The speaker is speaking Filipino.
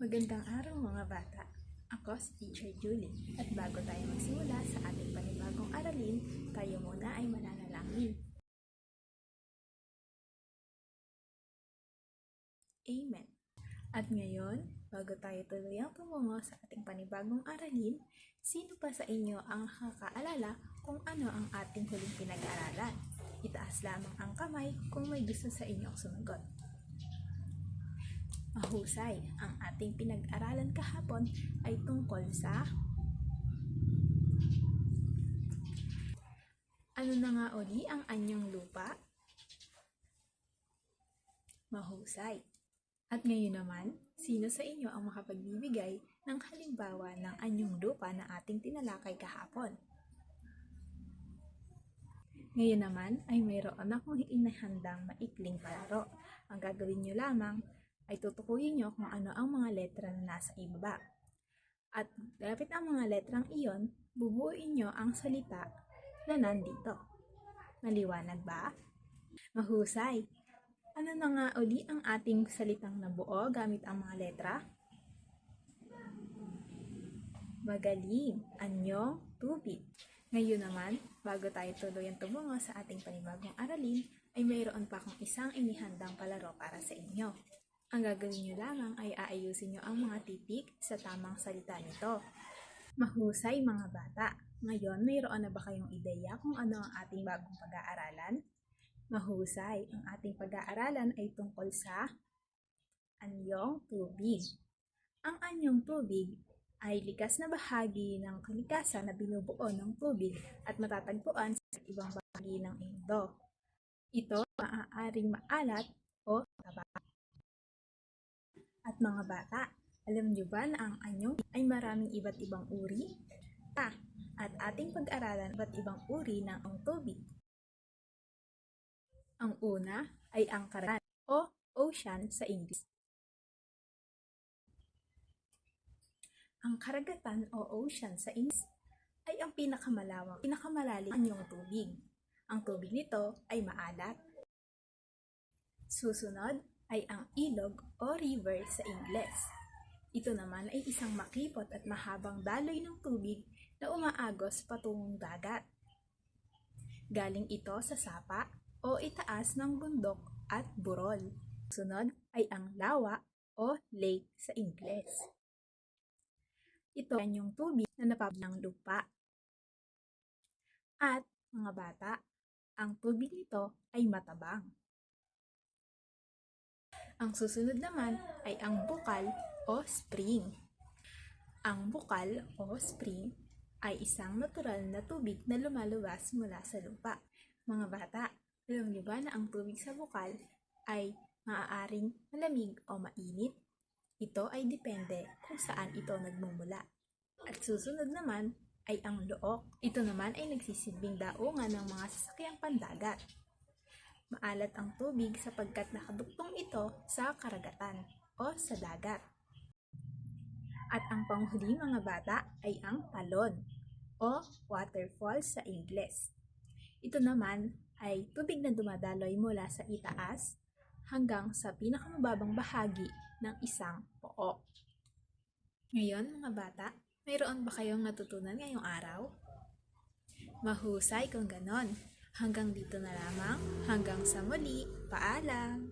Magandang araw mga bata. Ako si Teacher Julie at bago tayo magsimula sa ating panibagong aralin, tayo muna ay mananalangin. Amen. At ngayon, bago tayo tuluyang tumungo sa ating panibagong aralin, sino pa sa inyo ang nakakaalala kung ano ang ating huling pinag-aralan? Itaas lamang ang kamay kung may gusto sa inyong sumagot. Mahusay, ang ating pinag-aralan kahapon ay tungkol sa ano na nga uli ang anyong lupa? Mahusay. At ngayon naman, sino sa inyo ang makapagbibigay ng halimbawa ng anyong lupa na ating tinalakay kahapon? Ngayon naman ay mayroon akong inahandang maikling palaro. Ang gagawin nyo lamang ay tutukuyin nyo kung ano ang mga letra na nasa ibaba. At gamit ang mga letrang iyon, bubuuin nyo ang salita na nandito. Maliwanag ba? Mahusay! Ano na nga uli ang ating salitang nabuo gamit ang mga letra? Magaling! Anyong tubig. Ngayon naman, bago tayo tuluyang tumungo sa ating panibagong aralin, ay mayroon pa akong isang inihandang palaro para sa inyo. Ang gagawin nyo lamang ay aayusin nyo ang mga titik sa tamang salita nito. Mahusay mga bata! Ngayon, mayroon na ba kayong ideya kung ano ang ating bagong pag-aaralan? Mahusay! Ang ating pag-aaralan ay tungkol sa anyong tubig. Ang anyong tubig ay likas na bahagi ng kalikasan na binubuo ng tubig at matatagpuan sa ibang bahagi ng mundo. Ito maaaring maalat o taba. At mga bata, alam niyo ba na ang anyong ay maraming iba't ibang uri? At ating pag-aralan iba't ibang uri ng tubig. Ang una ay ang karagatan o ocean sa English. Ang karagatan o ocean sa English ay ang pinakamalalim anyong tubig. Ang tubig nito ay maalat. Susunod ay ang ilog o river sa Ingles. Ito naman ay isang makipot at mahabang daloy ng tubig na umaagos patungong dagat. Galing ito sa sapa o itaas ng bundok at burol. Sunod ay ang lawa o lake sa Ingles. Ito ay yung tubig na napapaloob ng lupa. At mga bata, ang tubig nito ay matabang. Ang susunod naman ay ang bukal o spring. Ang bukal o spring ay isang natural na tubig na lumalabas mula sa lupa. Mga bata, alam niyo ba na ang tubig sa bukal ay maaaring malamig o mainit? Ito ay depende kung saan ito nagmumula. At susunod naman ay ang look. Ito naman ay nagsisilbing daungan ng mga sasakyang pandagat. Maalat ang tubig sapagkat nakaduktong ito sa karagatan o sa dagat. At ang panghuli mga bata ay ang talon o waterfall sa Ingles. Ito naman ay tubig na dumadaloy mula sa itaas hanggang sa pinakamababang bahagi ng isang pook. Ngayon mga bata, mayroon ba kayong natutunan ngayong araw? Mahusay kung ganon. Hanggang dito na lamang. Hanggang sa muli. Paalam!